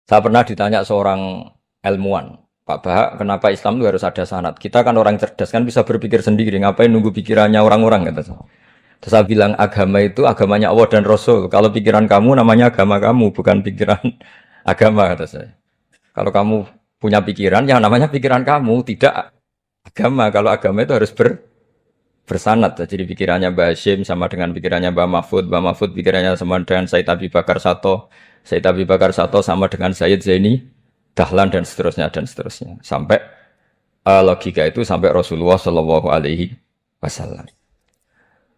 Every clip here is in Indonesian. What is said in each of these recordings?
Saya pernah ditanya seorang ilmuwan, Pak Bahak, kenapa Islam itu harus ada sanad? Kita kan orang cerdas kan bisa berpikir sendiri, ngapain nunggu pikirannya orang-orang kata saya. Terus saya bilang agama itu agamanya Allah dan Rasul. Kalau pikiran kamu namanya agama kamu, bukan pikiran agama kata saya. Kalau kamu punya pikiran, yang namanya pikiran kamu, tidak agama. Kalau agama itu harus bersanad. Jadi pikirannya Mbak Hashim sama dengan pikirannya Mbak Mahfud pikirannya sama dengan Said Abi Bakar Sato, Said Abi Bakar Sato sama dengan Sayyid Zaini Dahlan dan seterusnya dan seterusnya. Sampai logika itu sampai Rasulullah Shallallahu Alaihi Wasallam.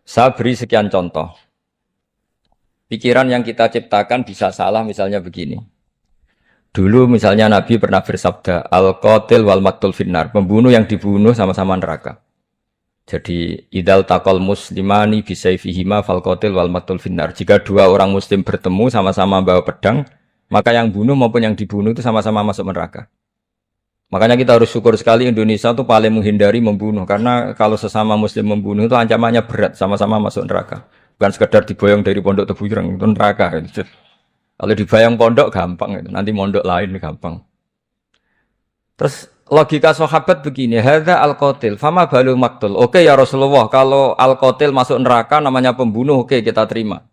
Saya beri sekian contoh. Pikiran yang kita ciptakan bisa salah misalnya begini. Dulu misalnya Nabi pernah bersabda, Al-Qatil wal Maktul Finnar, pembunuh yang dibunuh sama-sama neraka. Jadi idal takol muslimani bisayfihima fal qatil wal maktul finnar. Jika dua orang muslim bertemu sama-sama bawa pedang, maka yang bunuh maupun yang dibunuh itu sama-sama masuk neraka. Makanya kita harus syukur sekali Indonesia itu paling menghindari membunuh, karena kalau sesama muslim membunuh itu ancamannya berat, sama-sama masuk neraka. Bukan sekedar diboyong dari pondok Tebu Ireng, itu neraka. Gitu. Kalau dibayang pondok gampang, gitu. Nanti pondok lain gampang. Terus logika sahabat begini, hadza al-qatil, fama balul maktul. Oke ya Rasulullah, kalau al-qatil masuk neraka namanya pembunuh, oke kita terima.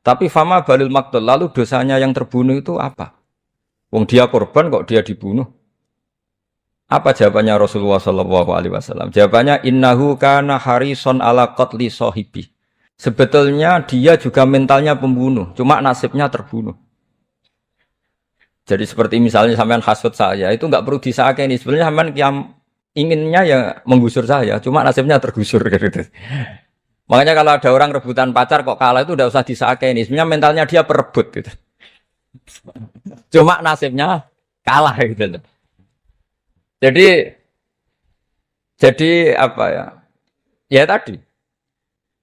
Tapi fama balul maktul, lalu dosanya yang terbunuh itu apa? Wong dia korban kok dia dibunuh? Apa jawabannya Rasulullah Shallallahu Alaihi Wasallam? Jawabannya innahu kana harison ala qatli sahibi. Sebetulnya dia juga mentalnya pembunuh, cuma nasibnya terbunuh. Jadi seperti misalnya sampean hasut saya, itu nggak perlu disakeni. Sebenarnya sampean yang inginnya ya menggusur saya, cuma nasibnya tergusur gitu. Makanya kalau ada orang rebutan pacar kok kalah itu udah usah disakeni. Sebenarnya mentalnya dia perebut gitu. Cuma nasibnya kalah gitu. Jadi apa ya? Ya tadi.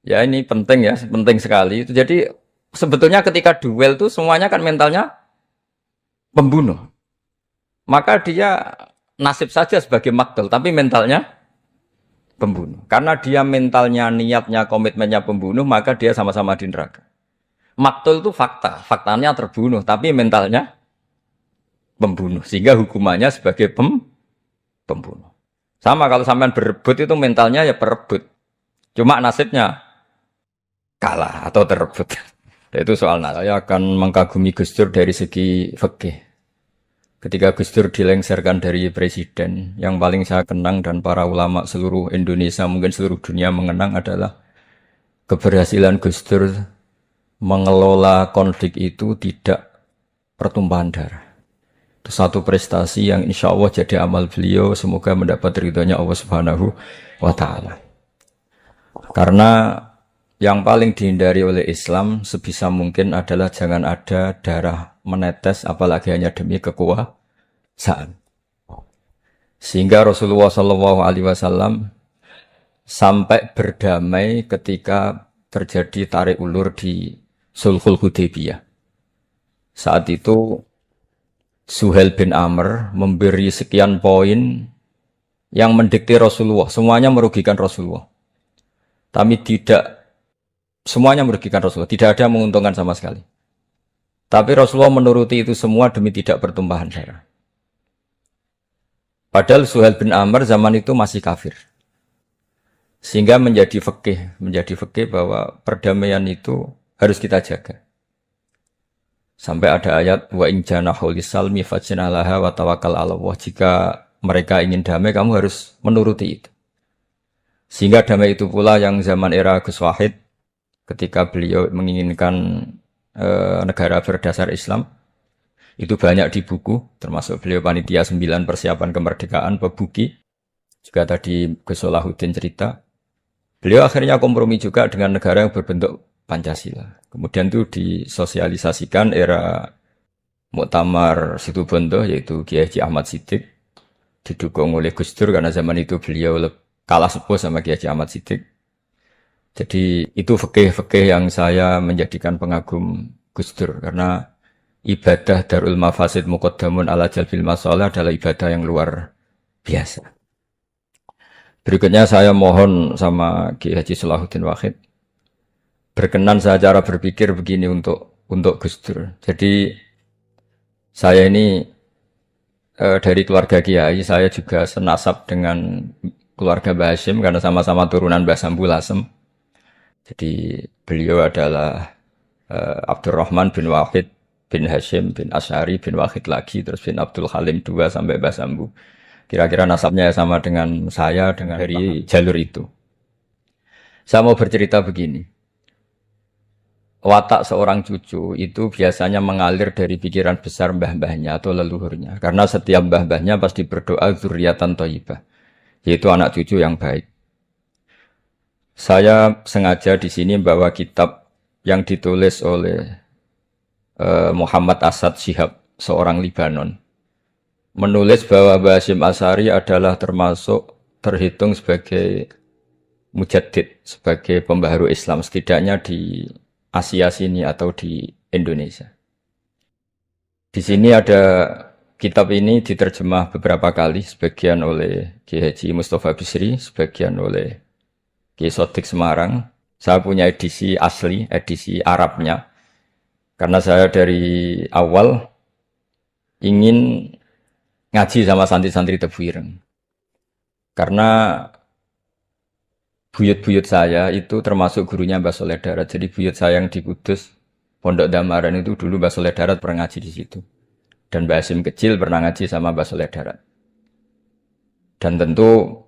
Ya ini penting ya, penting sekali. Jadi sebetulnya ketika duel tuh semuanya kan mentalnya pembunuh. Maka dia nasib saja sebagai maktul, tapi mentalnya pembunuh. Karena dia mentalnya, niatnya, komitmennya pembunuh, maka dia sama-sama di neraka. Maktul itu fakta, faktanya terbunuh, tapi mentalnya pembunuh. Sehingga hukumannya sebagai pembunuh. Sama kalau sampean berebut itu mentalnya ya perebut. Cuma nasibnya kalah atau terebut. Itu soal saya akan mengkagumi Gus Dur dari segi fikih. Ketika Gus Dur dilengsarkan dari presiden, yang paling saya kenang dan para ulama seluruh Indonesia, mungkin seluruh dunia mengenang adalah keberhasilan Gus Dur mengelola konflik itu tidak pertumpahan darah. Itu satu prestasi yang insya Allah jadi amal beliau, semoga mendapat ridhonya Allah Subhanahu wa Ta'ala. Karena yang paling dihindari oleh Islam sebisa mungkin adalah jangan ada darah menetes, apalagi hanya demi kekuasaan. Sehingga Rasulullah SAW sampai berdamai ketika terjadi tarik ulur di Sulhul Hudaybiyah. Saat itu Suhail bin Amr memberi sekian poin yang mendikte Rasulullah, semuanya merugikan Rasulullah. Tapi tidak semuanya merugikan Rasulullah, tidak ada yang menguntungkan sama sekali. Tapi Rasulullah menuruti itu semua demi tidak bertumpahan darah. Padahal Suhail bin Amr zaman itu masih kafir. Sehingga menjadi fikih bahwa perdamaian itu harus kita jaga. Sampai ada ayat wa in janahu lisalmi fajnalaha wa tawakkal 'ala Allah. Jika mereka ingin damai, kamu harus menuruti itu. Sehingga damai itu pula yang zaman era Gus Wahid, ketika beliau menginginkan negara berdasar Islam, itu banyak di buku, termasuk beliau panitia 9 persiapan kemerdekaan Pebuki, juga tadi Gus Solahuddin cerita, beliau akhirnya kompromi juga dengan negara yang berbentuk Pancasila. Kemudian itu disosialisasikan era Muktamar Situbondo, yaitu Kiai Haji Ahmad Siddiq, didukung oleh Gus Dur karena zaman itu beliau kalah sepuh sama Kiai Haji Ahmad Siddiq. Jadi itu fikih-fikih yang saya menjadikan pengagum Gus Dur, karena ibadah Darul Mafasid Muqaddamun ala Jalbil Masalah adalah ibadah yang luar biasa. Berikutnya saya mohon sama Kiai Haji Solahuddin Wahid berkenan saya cara berpikir begini untuk Gus Dur. Jadi Saya ini dari keluarga Kiai, saya juga senasab dengan keluarga Mbah Hashim karena sama-sama turunan Mbah Sambul Lasem. Jadi beliau adalah Abdurrahman bin Wahid bin Hashim bin Asy'ari bin Wahid lagi, terus bin Abdul Halim dua sampai Mbah Sambu. Kira-kira nasabnya sama dengan saya dengan dari jalur itu. Saya mau bercerita begini. Watak seorang cucu itu biasanya mengalir dari pikiran besar mbah-mbahnya atau leluhurnya. Karena setiap mbah-mbahnya pasti berdoa dzurriatan thayyibah, yaitu anak cucu yang baik. Saya sengaja di sini membawa kitab yang ditulis oleh Muhammad Asad Shihab, seorang Libanon. Menulis bahwa Mbah Hasyim Asy'ari adalah terhitung sebagai mujaddid, sebagai pembaharu Islam, setidaknya di Asia sini atau di Indonesia. Di sini ada kitab ini diterjemah beberapa kali, sebagian oleh Ki Haji Mustafa Bisri, sebagian oleh Ki Sodik Semarang. Saya punya edisi asli, edisi Arabnya. Karena saya dari awal ingin ngaji sama santri-santri Tebu Ireng. Karena buyut-buyut saya itu termasuk gurunya Mbah Soleh Darat. Jadi buyut saya yang di Kudus, Pondok Damaran itu dulu Mbah Soleh Darat pernah ngaji di situ. Dan Mbah Hasyim kecil pernah ngaji sama Mbah Soleh Darat. Dan tentu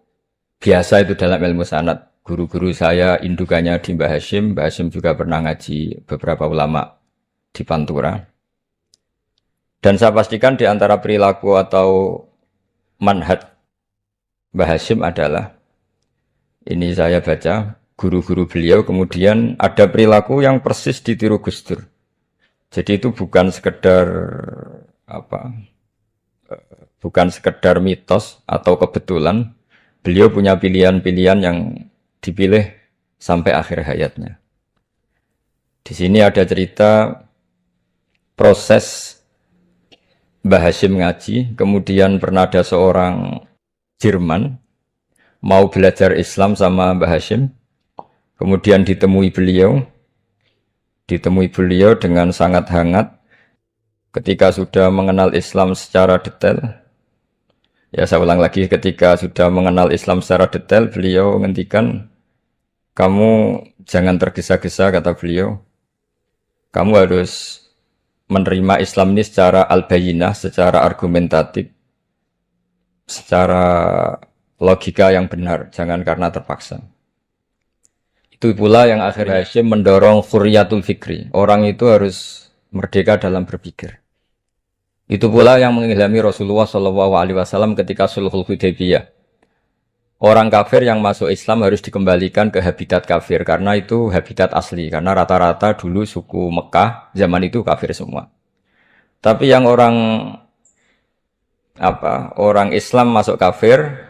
biasa itu dalam ilmu sanad. Guru-guru saya indukannya di Mbah Hasyim juga pernah ngaji beberapa ulama di Pantura. Dan saya pastikan di antara perilaku atau manhaj Mbah Hasyim adalah, ini saya baca, guru-guru beliau kemudian ada perilaku yang persis ditiru Gus Dur. Jadi itu bukan sekedar bukan sekedar mitos atau kebetulan. Beliau punya pilihan-pilihan yang dipilih sampai akhir hayatnya. Di sini ada cerita proses Mbah Hasyim ngaji, kemudian pernah ada seorang Jerman mau belajar Islam sama Mbah Hasyim, kemudian ditemui beliau dengan sangat hangat. Ketika sudah mengenal Islam secara detail, ya saya ulang lagi, ketika sudah mengenal Islam secara detail, beliau ngendikan, kamu jangan tergesa-gesa, kata beliau, kamu harus menerima Islam ini secara al-bayyinah, secara argumentatif, secara logika yang benar, jangan karena terpaksa. Itu pula yang akhirnya Hasyim mendorong khurriyatul fikri. Orang itu harus merdeka dalam berpikir. Itu pula yang mengilhami Rasulullah SAW ketika Sulhul Hudaybiyah. Orang kafir yang masuk Islam harus dikembalikan ke habitat kafir, karena itu habitat asli. Karena rata-rata dulu suku Mekah zaman itu kafir semua. Tapi yang orang Islam masuk kafir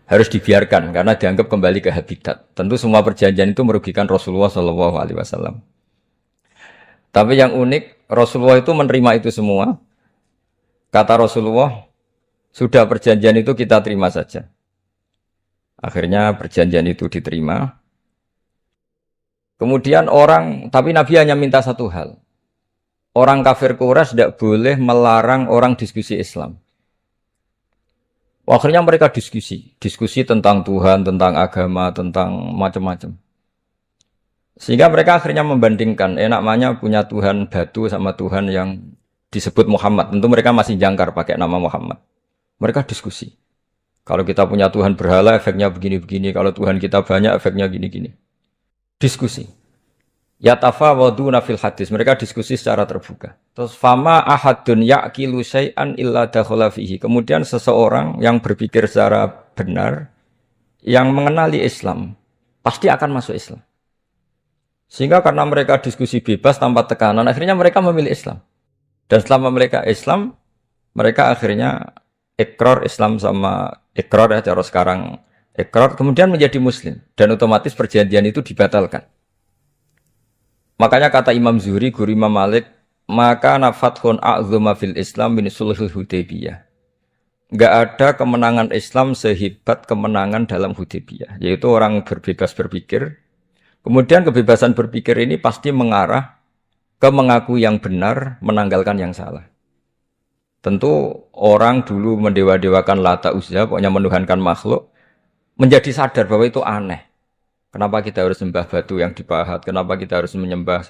harus dibiarkan karena dianggap kembali ke habitat. Tentu semua perjanjian itu merugikan Rasulullah SAW. Tapi yang unik, Rasulullah itu menerima itu semua. Kata Rasulullah, sudah perjanjian itu kita terima saja. Akhirnya perjanjian itu diterima. Kemudian tapi Nabi hanya minta satu hal. Orang kafir Quraisy tidak boleh melarang orang diskusi Islam. Akhirnya mereka diskusi tentang Tuhan, tentang agama, tentang macam-macam. Sehingga mereka akhirnya membandingkan, namanya punya Tuhan batu sama Tuhan yang disebut Muhammad. Tentu mereka masih jangkar pakai nama Muhammad. Mereka diskusi. Kalau kita punya Tuhan berhala, efeknya begini-begini. Kalau Tuhan kita banyak, efeknya gini-gini. Diskusi. Yatafawaduna fil hadis. Mereka diskusi secara terbuka. Terus fama ahadun ya'qilu syai'an illa dakhala fihi. Kemudian seseorang yang berpikir secara benar, yang mengenali Islam, pasti akan masuk Islam. Sehingga karena mereka diskusi bebas tanpa tekanan, akhirnya mereka memilih Islam. Dan selama mereka Islam, mereka akhirnya ikrar Islam sama ikrar, ya cara sekarang ikrar, kemudian menjadi Muslim. Dan otomatis perjanjian itu dibatalkan. Makanya kata Imam Zuhri, guru Imam Malik, maka nafathun a'zuma fil Islam min sulhul Hudaybiyah. Enggak ada kemenangan Islam sehebat kemenangan dalam Hudaybiyah, yaitu orang berbebas berpikir. Kemudian kebebasan berpikir ini pasti mengarah ke mengaku yang benar, menanggalkan yang salah. Tentu orang dulu mendewa-dewakan Lata Uzza, pokoknya menuhankan makhluk, menjadi sadar bahwa itu aneh. Kenapa kita harus sembah batu yang dipahat? Kenapa kita harus menyembah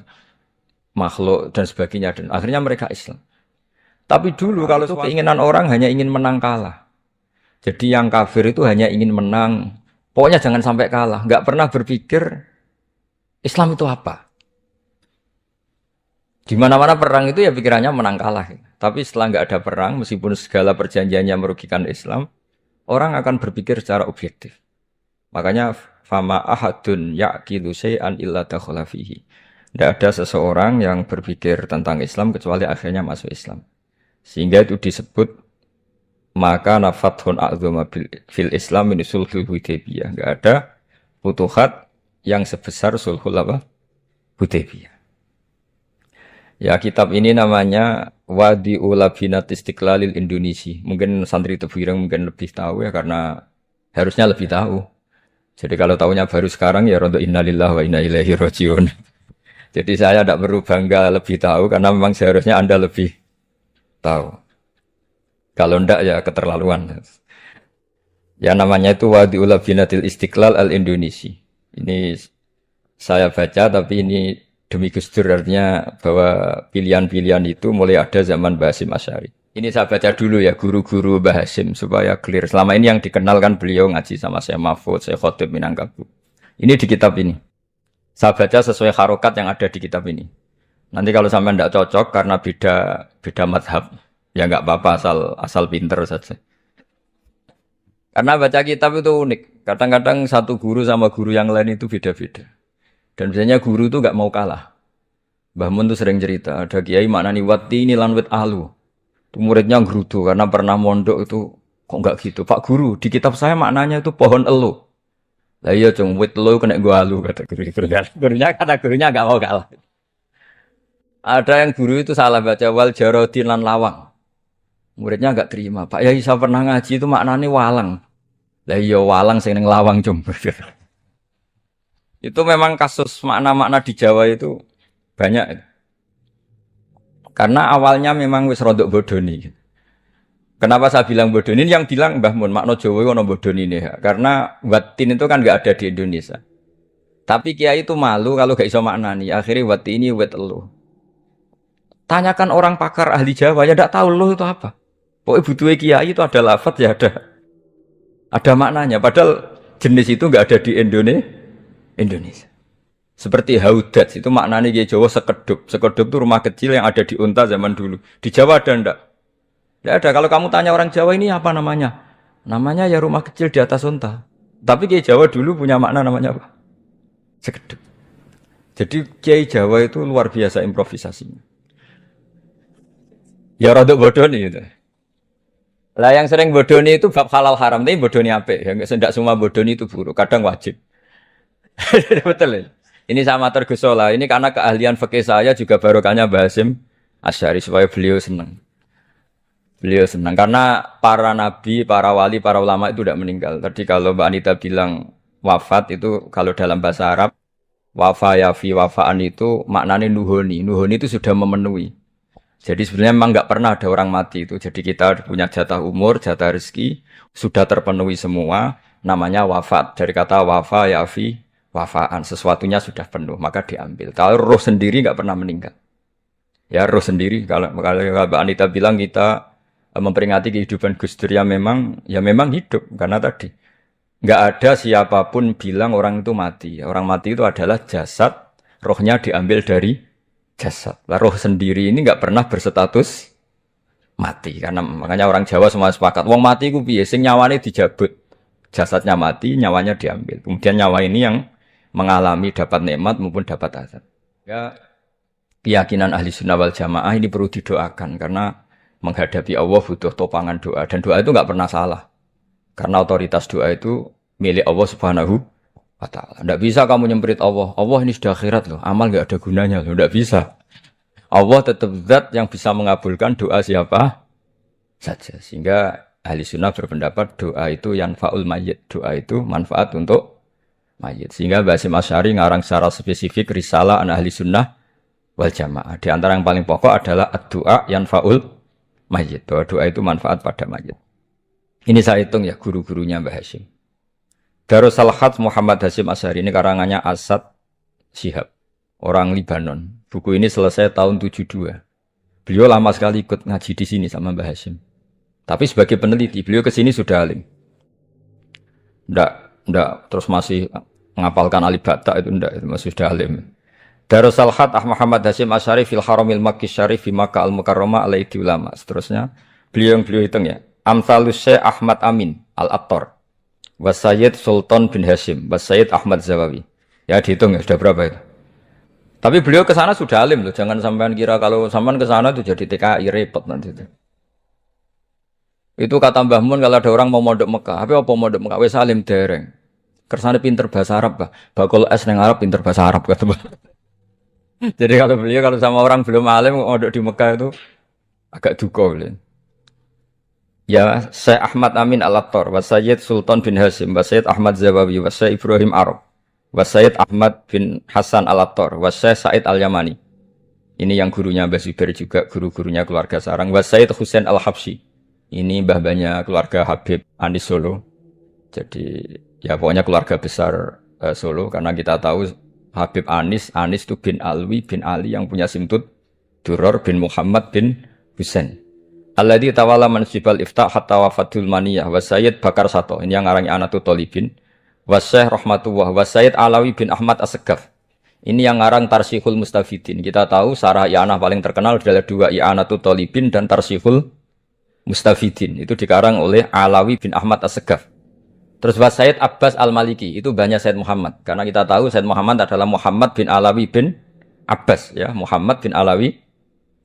makhluk dan sebagainya? Dan akhirnya mereka Islam. Tapi dulu kalau itu keinginan orang hanya ingin menang kalah. Jadi yang kafir itu hanya ingin menang. Pokoknya jangan sampai kalah. Nggak pernah berpikir Islam itu apa. Di mana-mana perang itu ya pikirannya menang kalah. Tapi setelah nggak ada perang, meskipun segala perjanjiannya merugikan Islam, orang akan berpikir secara objektif. Makanya fama ahadun yaqilu syai'an illa dakhala fihi. Tidak ada seseorang yang berpikir tentang Islam kecuali akhirnya masuk Islam. Sehingga itu disebut maka nafathun a'zama fil Islam min sulhul Hudaybiyah. Enggak ada futuhat yang sebesar sulhul apa? Hudaybiyah. Ya kitab ini namanya Wadi'u Labinat Istiqlalil Indonesia. Mungkin santri Tebuireng mungkin lebih tahu ya karena harusnya lebih tahu. Jadi kalau tahunya baru sekarang ya rondo innalillahi wa inna ilaihi rajiun. Jadi saya tidak perlu bangga lebih tahu karena memang seharusnya Anda lebih tahu. Kalau tidak ya keterlaluan. Ya namanya itu Wadi'u Labinatil Istiqlal al-Indonesia. Ini saya baca tapi ini demi Gus Dur artinya bahwa pilihan-pilihan itu mulai ada zaman Mbah Hasyim Asy'ari. Ini saya baca dulu ya guru-guru Mbah Hasyim supaya clear. Selama ini yang dikenal kan beliau ngaji sama saya Mahfud, saya Khotib Minangkabau. Ini di kitab ini. Saya baca sesuai harokat yang ada di kitab ini. Nanti kalau sampai tidak cocok karena beda madhab, ya nggak apa-apa asal pinter saja. Karena baca kitab itu unik. Kadang-kadang satu guru sama guru yang lain itu beda-beda. Dan biasanya guru itu nggak mau kalah. Mbah Mun tuh sering cerita, ada kiai maknani wati ini lan wit alu. Itu muridnya gerutu karena pernah mondok itu kok nggak gitu. Pak guru, di kitab saya maknanya itu pohon elu. Lah iya cung wit elu kena gua alu kata guru. Gurunya nggak mau kalah. Ada yang guru itu salah baca wal jarodin lan lawang. Muridnya nggak terima. Pak Yai saya pernah ngaji itu maknanya walang. Lah iya walang sing ning lawang cung. Itu memang kasus makna-makna di Jawa itu banyak. Karena awalnya memang wis rodok bodoni. Kenapa saya bilang bodoni? Ini yang bilang Mbah Mun makna Jawa ono bodoni ini. Karena watin itu kan nggak ada di Indonesia. Tapi kiai itu malu kalau gak iso maknani. Akhirnya wati ini wet elu. Tanyakan orang pakar ahli Jawa ya ndak tahu lo itu apa. Pokoknya butuhnya kiai itu ada lafaz ya ada maknanya. Padahal jenis itu nggak ada di Indonesia. Seperti haudat itu maknanya di Jawa sekedup. Sekedup itu rumah kecil yang ada di unta zaman dulu. Di Jawa ada enggak? Tidak ada. Kalau kamu tanya orang Jawa ini apa namanya? Namanya ya rumah kecil di atas unta. Tapi Kiai Jawa dulu punya makna namanya apa? Sekedup. Jadi Kiai Jawa itu luar biasa improvisasinya. Ya rada bodoh nih gitu. Lah yang sering bodoh nih itu bab halal haram. Tapi bodoh nih apa? Yang tidak semua bodoh nih itu buruk. Kadang wajib. Betul ya? Ini sama tergesola. Ini karena keahlian fikih saya juga barokahnya Mbah Hasyim Asy'ari supaya beliau senang. Beliau senang karena para nabi, para wali, para ulama itu tidak meninggal. Tadi kalau Mbak Anita bilang wafat itu kalau dalam bahasa Arab wafa yafi wafaan itu maknanya nuhoni. Nuhoni itu sudah memenuhi. Jadi sebenarnya memang nggak pernah ada orang mati itu. Jadi kita punya jatah umur, jatah rezeki sudah terpenuhi semua. Namanya wafat dari kata wafa yafi. Wafaan, sesuatunya sudah penuh, maka diambil. Kalau roh sendiri nggak pernah meninggal. Ya roh sendiri, kalau Mbak Anita bilang kita memperingati kehidupan Gus Dur ya memang hidup. Karena tadi, nggak ada siapapun bilang orang itu mati. Orang mati itu adalah jasad, rohnya diambil dari jasad. Lah, roh sendiri ini nggak pernah berstatus mati. Karena makanya orang Jawa semua sepakat, wong mati ku piye sing nyawane dijabut. Jasadnya mati, nyawanya diambil. Kemudian nyawa ini yang mengalami dapat nikmat maupun dapat azab. Ya, keyakinan ahli sunnah wal jamaah ini perlu didoakan karena menghadapi Allah butuh topangan doa dan doa itu nggak pernah salah karena otoritas doa itu milik Allah Subhanahu wa Ta'ala. Nggak bisa kamu nyemprit Allah. Allah ini sudah akhirat loh, amal nggak ada gunanya loh, nggak bisa. Allah tetap zat yang bisa mengabulkan doa siapa saja. Sehingga ahli sunnah berpendapat doa itu yanfa'ul mayyit, doa itu manfaat untuk mayit. Sehingga Mbah Hasyim Asy'ari ngarang secara spesifik risalah an ahli sunnah wal jamaah. Di antara yang paling pokok adalah ad-du'a yanfa'ul mayit, bahwa doa itu manfaat pada mayit. Ini saya hitung ya guru-gurunya Mbah Hashim. Darus Al-Khat Muhammad Hashim Asy'ari ini karangannya Asad Shihab, orang Libanon. Buku ini selesai tahun 72. Beliau lama sekali ikut ngaji di sini sama Mbah Hashim. Tapi sebagai peneliti, beliau ke sini sudah alim. Ndak terus masih menghafalkan alif bata itu ndak, itu masih sudah alim. Darus Al-Khat Muhammad Hashim Asy'ari fil Haramil Makki Syarif fi Makkah Al-Mukarramah alaihi ulama. Seterusnya, beliau hitung ya. Amsalus Syekh Ahmad Amin Al-Attar. Wasayyid Sultan bin Hashim, Wasayyid Ahmad Zawawi. Ya dihitung ya, sudah berapa itu? Tapi beliau ke sana sudah alim loh, jangan sampean kira kalau sampean ke sana itu jadi TKI repot nanti itu. Itu kata Mbah Mun kalau ada orang mau mondok Mekah, apa mondok Mekah wis alim dereng. Kersane pinter bahasa Arab, Bah. Bakul es nang Arab pinter bahasa Arab kata Mbah. Jadi kalau beliau kalau sama orang belum alim mondok di Mekah itu agak duka beliau. Ya, Syekh Ahmad Amin Al-Attar, Wasayyid Sultan bin Hashim, Wasayyid Ahmad Zawawi, Wasayyid Ibrahim Arab, Wasayyid Ahmad bin Hasan Al-Attar, Wasayyid Said Al-Yamani. Ini yang gurunya Mbah Zubair juga, guru-gurunya keluarga sarang. Wasayyid Husain Al-Habsyi. Ini mbah-mbahnya keluarga Habib Anis Solo. Jadi, ya pokoknya keluarga besar Solo, karena kita tahu Habib Anis itu bin Alwi bin Ali yang punya simtud Duror bin Muhammad bin Husain. Alladzi tawalla mansibal iftah hatta wafatul maniyah wa Sayyid Bakar Sato. Ini yang ngarang Anatul Talibin. Wa Syekh Rahmatullah wa Sayyid Alawi bin Ahmad As-Segaf. Ini yang ngarang Tarsihul Mustafidin. Kita tahu sarah i'anah paling terkenal adalah dua I'anatul Talibin dan Tarsihul Mustafidin. Itu dikarang oleh Alawi bin Ahmad As-Segaf. Terus wa Sayyid Abbas Al-Maliki. Itu banyak Sayyid Muhammad. Karena kita tahu Sayyid Muhammad adalah Muhammad bin Alawi bin Abbas. Ya, Muhammad bin Alawi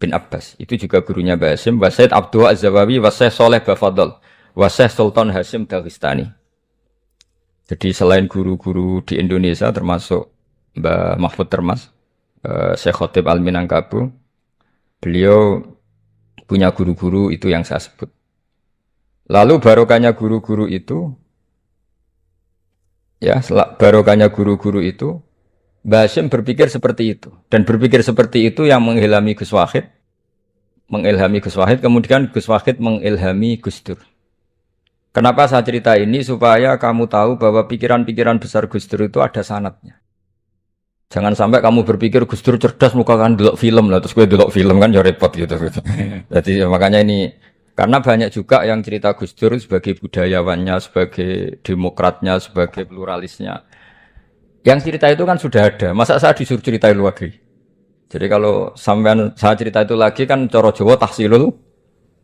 bin Abbas. Itu juga gurunya Mbah Hashim. Wa Sayyid Abdul Az-Zawawi wa Syekh Saleh Bafadl wa Syekh Sultan Hashim Daghestani. Jadi selain guru-guru di Indonesia termasuk Mbah Mahfud Termas, Syekh Khotib Al-Minangkabau, beliau punya guru-guru itu yang saya sebut. Lalu barokahnya guru-guru itu, ya barokahnya guru-guru itu, Mbah Hashim berpikir seperti itu. Dan berpikir seperti itu yang mengilhami Gus Wahid. Kemudian Gus Wahid mengilhami Gus Dur. Kenapa saya cerita ini? Supaya kamu tahu bahwa pikiran-pikiran besar Gus Dur itu ada sanadnya. Jangan sampai kamu berpikir Gus Dur cerdas muka kan delok film lah. Terus gue delok film kan ya repot gitu. Jadi makanya ini, karena banyak juga yang cerita Gus Dur sebagai budayawannya, sebagai demokratnya, sebagai pluralisnya. Yang cerita itu kan sudah ada. Masa saya disuruh cerita itu lagi? Jadi kalau sampean saya cerita itu lagi kan coro Jawa tahsilul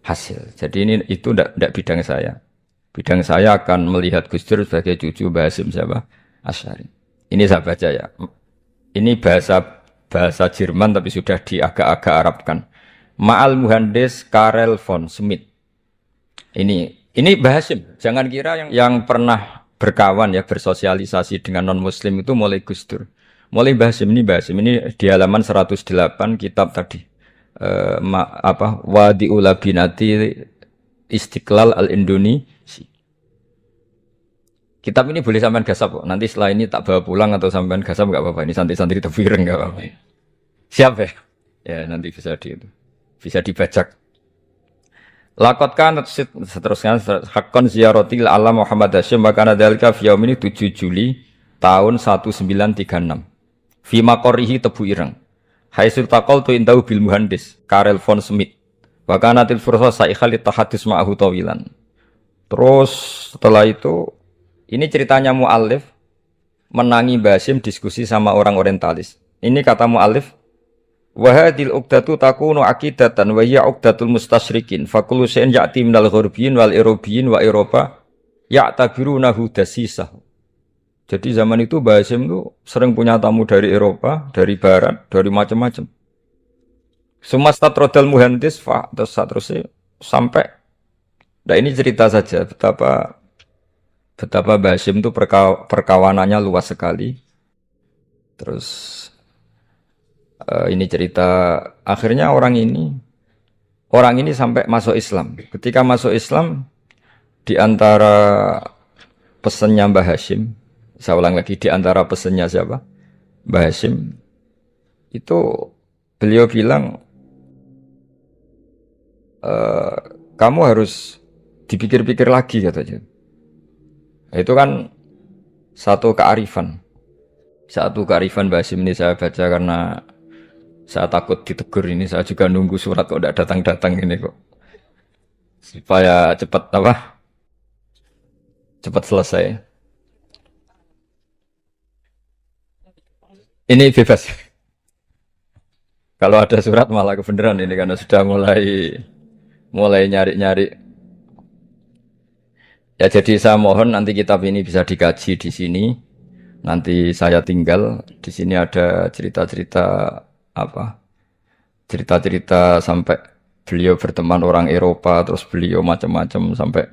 hasil. Jadi ini itu tidak bidang saya. Bidang saya akan melihat Gus Dur sebagai cucu Mbah Hashim siapa? Asy'ari. Ini saya baca ya. Ini bahasa Jerman tapi sudah diagak-agak Arabkan. Ma'al Muhandis Karel von Schmidt. Ini Mbah Hashim. Jangan kira yang pernah berkawan ya, bersosialisasi dengan non-muslim itu mulai Gus Dur. Mulai Mbah Hashim ini di halaman 108 kitab tadi. Wadi'ul Labinati Istiqlal Al-Indonesi. Kitab ini boleh sampean gasap kok. Nanti setelah ini tak bawa pulang atau sampean gasap enggak apa-apa. Ini santri-santri tafsir enggak apa-apa. Siap ya? Ya nanti bisa dibajak. Lakot kan seterusnya hakon ziaratil alam Muhammad Hashim makana dalika fi yaum ini 7 Juli tahun 1936. Fi maqorihi Tebu Ireng. Haitsul taqaltu indahu bil muhandis Karel von Schmidt. Wa kanatil fursa saikhal tahadus ma'ahu tawilan. Terus setelah itu ini ceritanya muallif menangi Mbah Hashim diskusi sama orang orientalis. Ini kata muallif, wa hadhil uqdatu takunu aqidatan wa hiya uqdatul mustasyrikin fa kullu shay'in ya'ti minal ghurbiyin wal irobiyyin wa Eropa ya'tabirunahu dasisah. Jadi zaman itu Mbah Hashim itu sering punya tamu dari Eropa, dari barat, dari macam-macam. Sumastatrodal muhandis fa terus sampai. Nah ini cerita saja betapa Mbah Hashim itu perkawanannya luas sekali. Terus ini cerita akhirnya orang ini sampai masuk Islam. Ketika masuk Islam, di antara pesannya Mbah Hashim, saya ulang lagi, di antara pesannya siapa? Mbah Hashim itu beliau bilang eh, kamu harus dipikir-pikir lagi katanya. Itu kan satu kearifan. Satu kearifan Mbak Hasyim ini saya baca karena saya takut ditegur ini. Saya juga nunggu surat kok tidak datang-datang ini kok. Supaya cepat apa? Cepat selesai. Ini bebas. Kalau ada surat malah kebenaran ini karena sudah mulai nyari-nyari. Ya jadi saya mohon nanti kitab ini bisa dikaji di sini. Nanti saya tinggal di sini ada cerita-cerita apa? Cerita-cerita sampai beliau berteman orang Eropa, terus beliau macam-macam sampai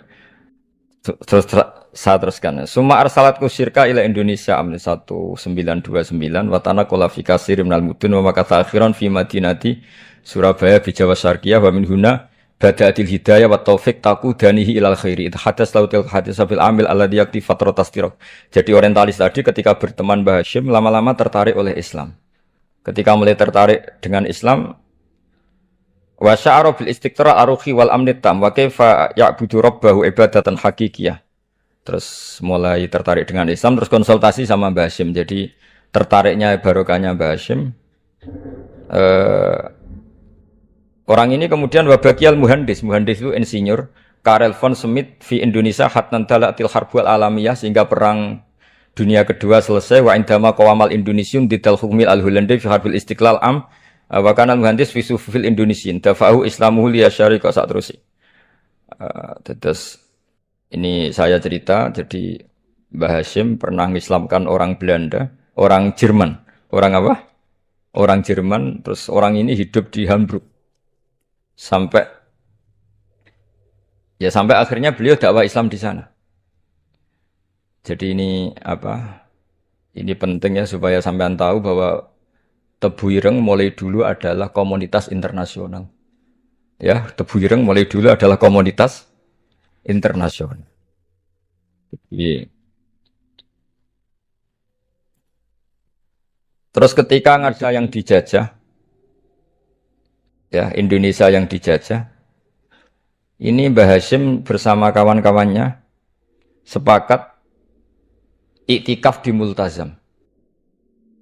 terus saya teruskan. Suma arsalatku syirka ila Indonesia amni 1929 watana kola fi kasir minal mudun wa makatha akhiran fi madinati Surabaya bi Jawa Syarqiyah wa min huna bada'atil hidayah wa taufik taqudanihi ilal khairi. Hadas lautil hadis bil amil alladhi yakti fatratas tiraq. Jadi orientalis tadi ketika berteman Mbah Hasyim lama-lama tertarik oleh Islam. Ketika mulai tertarik dengan Islam wa sya'ara bil istiqra aruhi wal amni tam wa kaifa ya'budu rabbahu ibadatan hakikiyah. Terus mulai tertarik dengan Islam terus konsultasi sama Mbah Hasyim. Jadi tertariknya barokahnya Mbah Hasyim orang ini kemudian wabakiyal muhandis itu insinyur Karel von Schmidt fi Indonesia hatnan dalatil harbul alamiyah sehingga perang dunia kedua selesai wa indama qawamal Indonesiun didal hukmil al-Hulandi fi harbil istiqlal am wa kana muhandis fi sufil Indonesian dafa'u islamuhu li asyariqa sak terusi. Terus ini saya cerita jadi Mbah Hasyim pernah mengislamkan orang Belanda, orang Jerman. Orang apa? Orang Jerman, terus orang ini hidup di Hamburg. Sampai akhirnya beliau dakwah Islam di sana. Jadi ini apa? Ini penting ya supaya sampean tahu bahwa Tebu Ireng mulai dulu adalah komunitas internasional. Ya, Tebu Ireng mulai dulu adalah komunitas internasional. Jadi, terus ketika ada yang dijajah, ya Indonesia yang dijajah, ini Mbah Hasyim bersama kawan-kawannya sepakat iktikaf di Multazam.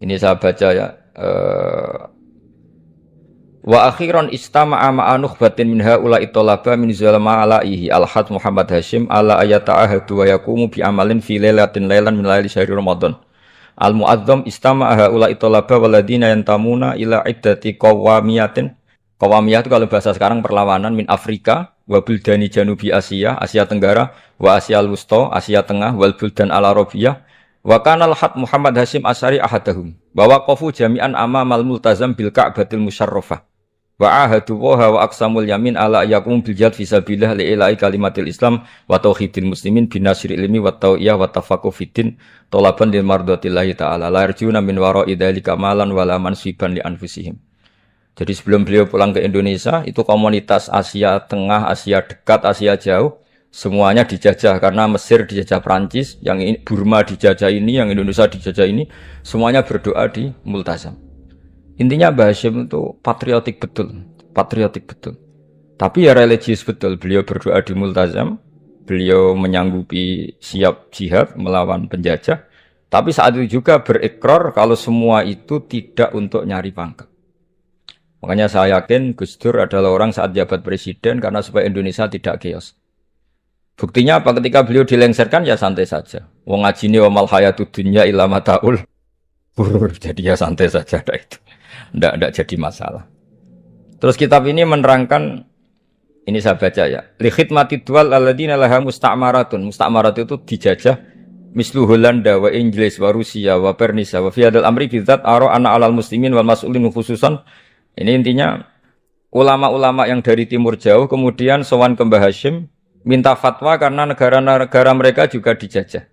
Ini saya baca ya. Wa akhiran istama'a ma'a nukhbatin min haula'i talaba min zalama alaihi al-had Muhammad Hasyim ala ayata'ahadu wa yakumu bi amalin fi lailatin lailan min laili syahri Ramadan. Al-mu'azzam istama'a haula'i talaba waladina yantamuna ila iddati qawamiyatin. Qawamiyah itu kalau bahasa sekarang perlawanan min Afrika wa buldani Janubi Asia, Asia Tenggara, wa Asia Al-Wusta, Asia Tengah, wal buldan al-Arabiyah. Wa kana al-had Muhammad Hasyim Asy'ari ahadahum. Wa waqafu jami'an amamal multazam bil Ka'batil Musyarrafah. Wa ahadu wa aqsamul yamin ala yakum bil jihad fi sabilillah li ilahi kalimatil Islam wa tauhidil muslimin bin nasri ilmi wa tau'iyah wa tafaqquh fiddin talaban lil mardatillahi ta'ala la yarjuna min wara'i dzalika malan wala mansiban li anfusihim. Jadi sebelum beliau pulang ke Indonesia itu komunitas Asia Tengah, Asia Dekat, Asia Jauh semuanya dijajah karena Mesir dijajah Prancis, yang Burma dijajah ini, yang Indonesia dijajah ini, semuanya berdoa di Multazam. Intinya Mbah Hasyim itu patriotik betul. Tapi ya religius betul. Beliau berdoa di Multazam, beliau menyanggupi siap jihad melawan penjajah. Tapi saat itu juga berikrar kalau semua itu tidak untuk nyari pangkat. Makanya saya yakin Gus Dur adalah orang saat jabat presiden karena supaya Indonesia tidak chaos. Buktinya apa? Ketika beliau dilengsarkan ya santai saja. Wong ngajine wa mal hayatud dunya illa mataul ghurur. Jadi ya santai saja ada itu. Ndak jadi masalah. Terus kitab ini menerangkan, ini saya baca ya. Li khidmati dual alladziina laha musta'maratun. Musta'marat itu dijajah mislu Holanda wa Inggris wa Rusia wa Pernisia wa fi hadzal amri bidzat ara ana 'alal muslimin wal mas'ulin khususan. Ini intinya ulama-ulama yang dari timur jauh kemudian sowan ke Mbah Hasyim minta fatwa karena negara-negara mereka juga dijajah.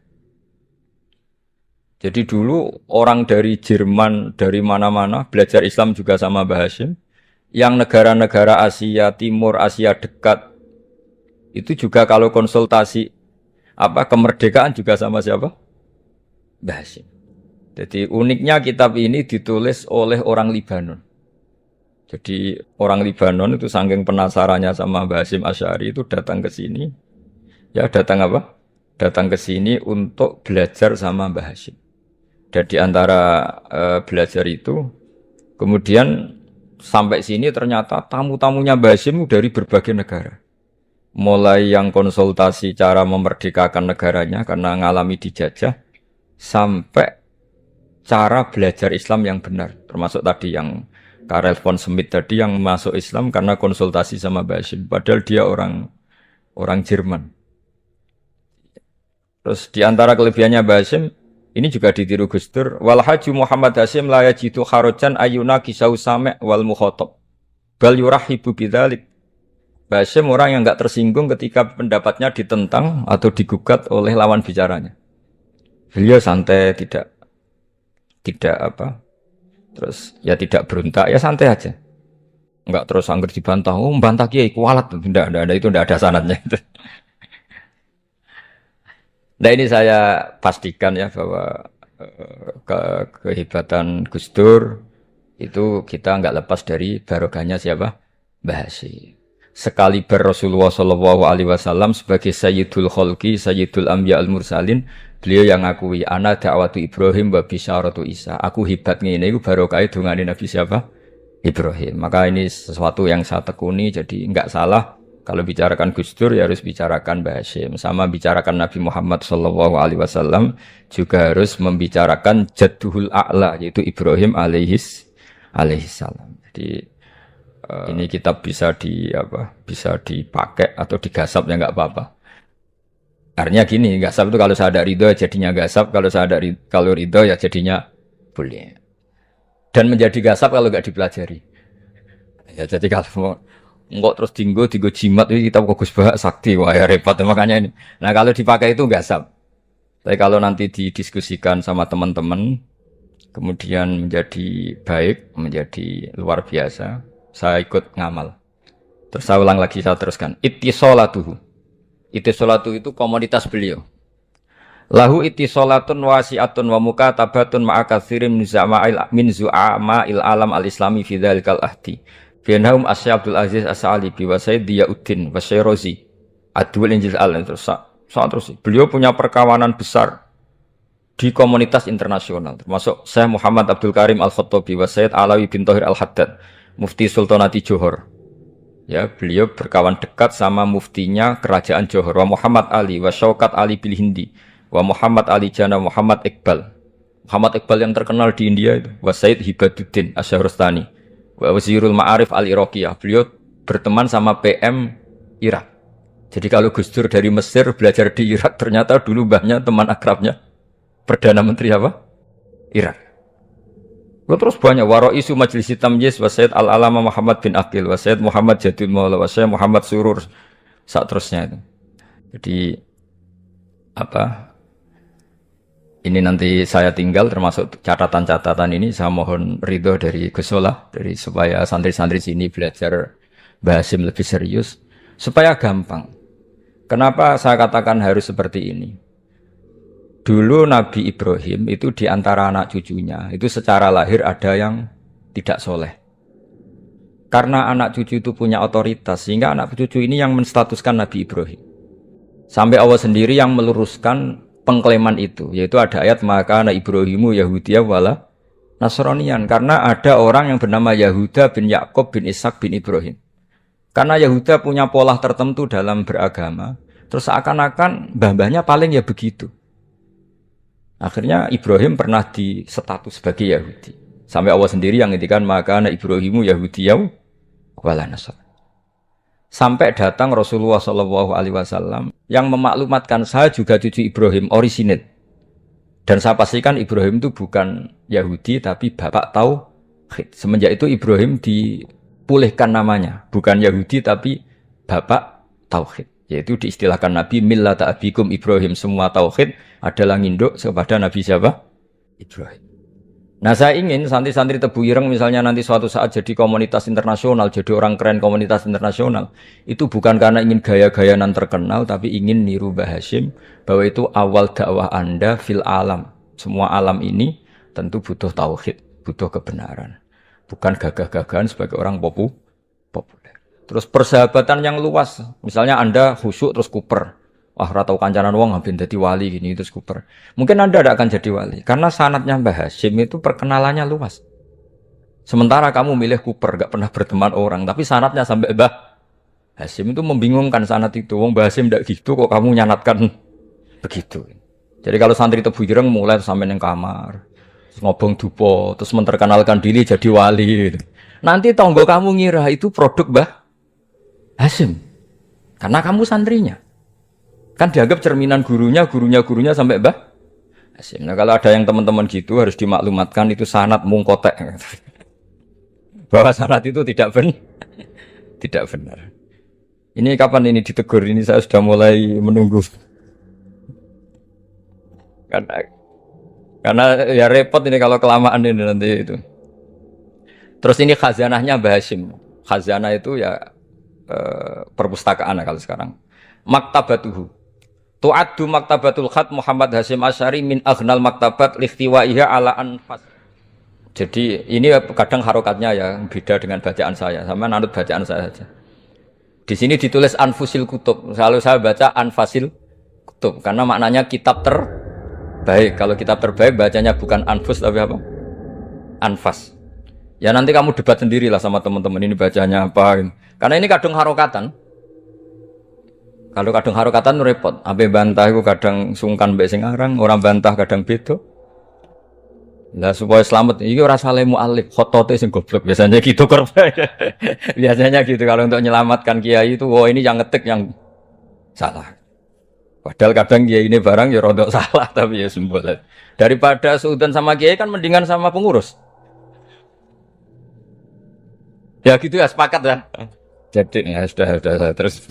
Jadi dulu orang dari Jerman, dari mana-mana belajar Islam juga sama Mbah Hasyim. Yang negara-negara Asia Timur, Asia Dekat itu juga kalau konsultasi kemerdekaan juga sama siapa? Mbah Hasyim. Jadi uniknya kitab ini ditulis oleh orang Libanon. Jadi orang Libanon itu saking penasarannya sama Mbah Hasyim Asy'ari itu datang ke sini. Ya datang apa? Datang ke sini untuk belajar sama Mbah Hasyim. Dan di antara belajar itu, kemudian sampai sini ternyata tamu-tamunya Mbah Hasyim dari berbagai negara. Mulai yang konsultasi cara memerdekakan negaranya karena ngalami dijajah, sampai cara belajar Islam yang benar. Termasuk tadi yang Karel von Schmidt tadi yang masuk Islam karena konsultasi sama Mbah Hasyim. Padahal dia orang Jerman. Terus di antara kelebihannya Mbah Hasyim, ini juga ditiru Gus Dur. Wal haju Muhammad Hasyim la yajidu kharajan ayuna kisau sami' wal mukhatab. Bal yurahibu bidzalik. Mbah Hasyim orang yang enggak tersinggung ketika pendapatnya ditentang atau digugat oleh lawan bicaranya. Beliau santai, tidak apa. Terus ya tidak berontak, ya santai aja. Enggak terus angger dibantah, oh membantah kiai kualat. Tidak, itu tidak ada sanadnya. Nah ini saya pastikan ya bahwa kehebatan Gus Dur itu kita enggak lepas dari barokahnya siapa? Mbah Hasyim. Sekali Rasulullah Shallallahu Alaihi Wasallam sebagai Sayyidul Khalqi, Sayyidul Anbiya al Mursalin, beliau yang ngakui ana da'watu Ibrahim wa bisyaratu Isa. Aku hebat ngene iku barokah dungane Nabi siapa? Ibrahim. Maka ini sesuatu yang saya tekuni, jadi enggak salah kalau bicarakan Gus Dur ya harus bicarakan Mbah Hasyim. Sama bicarakan Nabi Muhammad Shallallahu Alaihi Wasallam juga harus membicarakan Jadduhul A'la yaitu Ibrahim alaihissalam. Jadi ini kitab bisa dipakai atau digasap ya nggak apa-apa. Artinya gini, gasap itu kalau saya ada ridho jadinya gasap, kalau ridho ya jadinya boleh. Dan menjadi gasap kalau nggak dipelajari. Ya jadi kalau enggak terus tinggo jimat itu kitab Gus Bah sakti, wah ya repot makanya ini. Nah kalau dipakai itu gasap. Tapi kalau nanti didiskusikan sama teman-teman, kemudian menjadi baik, menjadi luar biasa. Saya ikut ngamal. Terus saya ulang lagi, saya teruskan. Ittisolatuhu. Ittisolatu itu komoditas beliau. Lahu ittisolatun wasi'atun wa mukatabatun ma'akatsirin min zu'ama'il alam al-islami fi dzalikal ahdi. Bianhum Asy Abdul Aziz As-Sa'alibi wa Sayyid Diyauddin wa Syairozi. Adwul Injil terus beliau punya perkawanan besar di komunitas internasional. Termasuk Syekh Muhammad Abdul Karim Al-Khattabi wa Sayyid Alawi bin Thahir Al-Haddad. Mufti Sultanati Johor. Ya, beliau berkawan dekat sama muftinya kerajaan Johor, wa Muhammad Ali wa Syaukat Ali bil Hindi, wa Muhammad Ali Jana Muhammad Iqbal. Muhammad Iqbal yang terkenal di India itu, wa Sayyid Hibaduddin Asy-Syahrastani, wa Wazirul Ma'arif Al-Iraqiyah. Beliau berteman sama PM Irak. Jadi kalau Gus Dur dari Mesir belajar di Irak, ternyata dulu mbahnya teman akrabnya Perdana Menteri apa? Irak. Terus banyak Waro'isu Majlis Tamyiz wa Sayyid Al-Alama Muhammad bin Aqil wa Sayyid Muhammad Jadul Maula wa Sayyid Muhammad Surur saat terusnya itu. Jadi apa? Ini nanti saya tinggal termasuk catatan-catatan ini saya mohon ridho dari Gus Solah dari supaya santri-santri sini belajar Mbah Hasyim lebih serius supaya gampang. Kenapa saya katakan harus seperti ini? Dulu Nabi Ibrahim itu di antara anak cucunya, itu secara lahir ada yang tidak soleh. Karena anak cucu itu punya otoritas, sehingga anak cucu ini yang menstatuskan Nabi Ibrahim. Sampai Allah sendiri yang meluruskan pengklaiman itu, yaitu ada ayat, maka anak Ibrahimu Yahudiyah wala Nasranian. Karena ada orang yang bernama Yahuda bin Yakub bin Ishak bin Ibrahim. Karena Yahuda punya pola tertentu dalam beragama, terus seakan-akan mbah-mbahnya paling ya begitu. Akhirnya Ibrahim pernah di status sebagai Yahudi. Sampai Allah sendiri yang ngintikan maka anak Ibrahimu Yahudiyah wala Nasrani. Sampai datang Rasulullah Shallallahu Alaihi Wasallam yang memaklumatkan saya juga cucu Ibrahim orisinate. Dan saya pastikan Ibrahim itu bukan Yahudi tapi bapak tauhid. Semenjak itu Ibrahim dipulihkan namanya, bukan Yahudi tapi bapak tauhid. Yaitu diistilahkan Nabi millata abikum Ibrahim, semua tauhid adalah nginduk kepada Nabi siapa? Ibrahim. Nah saya ingin santri-santri Tebu Ireng misalnya nanti suatu saat jadi komunitas internasional, jadi orang keren komunitas internasional, itu bukan karena ingin gaya-gayanan terkenal, tapi ingin niru Mbah Hasyim bahwa itu awal dakwah Anda fil alam. Semua alam ini tentu butuh tauhid, butuh kebenaran. bukan gagah-gagahan sebagai orang populer. Terus persahabatan yang luas, misalnya Anda khusyuk terus kuper. Wah, ora tau kancanan wong ben dadi wali gini terus kuper. Mungkin Anda tidak akan jadi wali karena sanadnya Mbah Hasyim itu perkenalannya luas. Sementara kamu milih kuper, gak pernah berteman orang, tapi sanadnya sampai Mbah Hasyim itu membingungkan sanad itu. Wong Mbah Hasyim ndak gitu kok kamu nyanatkan begitu. Jadi kalau santri Tebu Ireng mulai sampai nang kamar, terus ngobong dupo, terus memperkenalkan diri jadi wali gitu. Nanti tonggo kamu ngira itu produk Mbah Hasyim. Karena kamu santrinya. Kan dianggap cerminan gurunya sampai Mbah Hasyim. Nah, kalau ada yang teman-teman gitu harus dimaklumatkan itu sanad mungkotek. Bahwa sanad itu tidak benar. Ini kapan ini ditegur? Ini saya sudah mulai menunggu. Karena ya repot ini kalau kelamaan ini nanti itu. Terus ini khazanahnya Mbah Hasyim. Khazanah itu ya perpustakaan kalau sekarang. Maktabatuhu. Tu'addu maktabatul khat Muhammad Hasyim Asy'ari min aghnal maktabat likhtiwaiha ala anfas. Jadi ini kadang harokatnya ya beda dengan bacaan saya. Sama nanut bacaan saya saja. Di sini ditulis anfusil kutub. Selalu saya baca anfasil kutub karena maknanya kitab terbaik. Kalau kitab terbaik bacanya bukan anfus tapi apa? Anfas. Ya nanti kamu debat sendirilah sama teman-teman ini bacanya apa. Karena ini kadang harokatan. Kalau kadang harokatan repot. Ape bantah itu kadang sungkan mbek sing aran, orang bantah kadang beda. Lah supaya selamat, ini ora saleh mu'alif, khotote sing goblok biasanya gitu korban. Biasanya gitu kalau untuk menyelamatkan kiai itu, oh ini yang ngetik yang salah. Padahal kadang kiai ini barang ya rodok salah tapi ya sembolan. Daripada suudzon sama kiai kan mendingan sama pengurus. Ya gitu ya sepakat ya. Jadi ya sudah terus.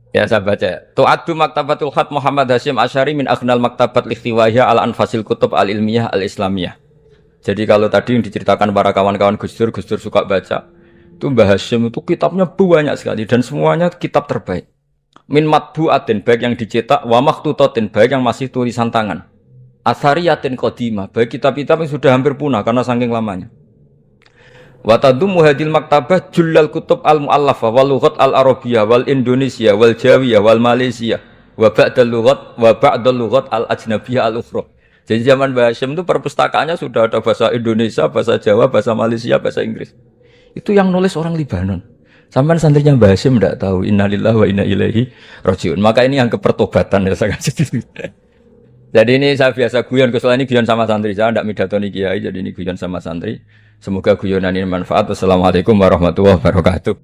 Ya saya baca. Tu'addu maktabatul khat Muhammad Hasyim Asy'ari min aghnal maktabat likhtiwaiha al anfasil kutub al ilmiyah al islamiyah. Jadi kalau tadi yang diceritakan para kawan-kawan Gus Dur suka baca. Itu Mbah Hasyim itu kitabnya banyak sekali dan semuanya kitab terbaik. Min matbu'atin baik yang dicetak wa makhtutatin baik yang masih tulisan tangan. Athariyatin qadimah baik kitab-kitab yang sudah hampir punah karena saking lamanya. Wa tadummu hadil maktabah jullal kutub al muallafah wal lughat al arabiyyah wal indonesia wal jawiyah wal malaysia wa ba'dal lughat al ajnabiyyah al ukhra. Jadi zaman Mbah Hasyim itu perpustakaannya sudah ada bahasa Indonesia, bahasa Jawa, bahasa Malaysia, bahasa Inggris. Itu yang nulis orang Libanon. Sampai santrinya Mbah Hasyim tidak tahu innalillahi wa inna ilaihi rajiun. Maka ini yang kepertobatan ya saya kasih. Jadi ini saya biasa guyon, kesoalnya ini guyon sama santri, saya tidak midatoni kiai, jadi ini guyon sama santri. Semoga guyonan ini manfaat. Wassalamualaikum warahmatullahi wabarakatuh.